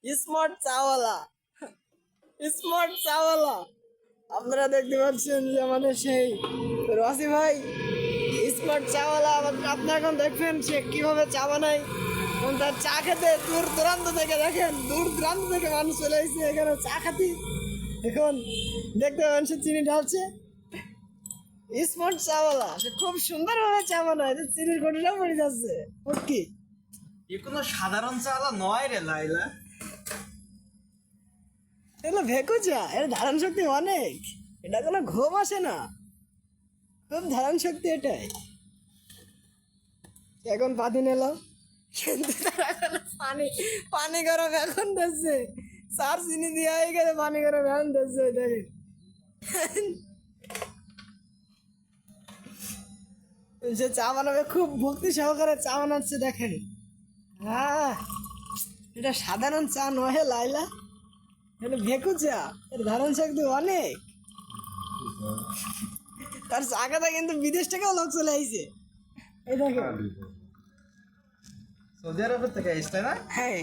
Smart চাওয়ালা, smart চাওয়ালা। আপনারা দেখতে পাচ্ছেন যে আমাদের সেই রসি ভাই স্মার্ট চাওয়ালা। আপনারা এখন দেখবেন সে কিভাবে চা বানায় এবং তার চা খেতে দূর দূরান্ত থেকে দেখেন, দূর দূরান্ত থেকে মানুষ চলে এসেছে এখানে চা খাতে। এখন দেখতে পাবেন সে চিনি ঢালছে। স্মার্ট চাওয়ালা সে খুব সুন্দরভাবে চা বানায়, চিনির ঘটিটা পড়ে যাচ্ছে। ওকে, এ কোনো সাধারণ চালা নয় রে লাইলা। এগুলো ভেকু চা, এর ধারণ শক্তি অনেক। এটা কোনো ঘুম আসে না, খুব ধারণ শক্তি এটাই। এখন পাতি নিল, কিন্তু তারা এখনো পানি গরম এখন দিচ্ছে। চার চিনি দিয়ে হয়ে গেছে, পানি গরম এখন দিচ্ছে। দেখেন সে চা বানাবে, খুব ভক্তি সহকারে চা বানাচ্ছে। দেখেন, হ্যাঁ, এটা সাধারণ চা নয় লাইলা, এটা ভেকু চা, এর ধারণ শক্তি অনেক। তার চা খাতা কিন্তু বিদেশ থেকেও লোক চলে আইছে। এই দেখেন, সৌদি আরবের থেকে আসছে না? হ্যাঁ।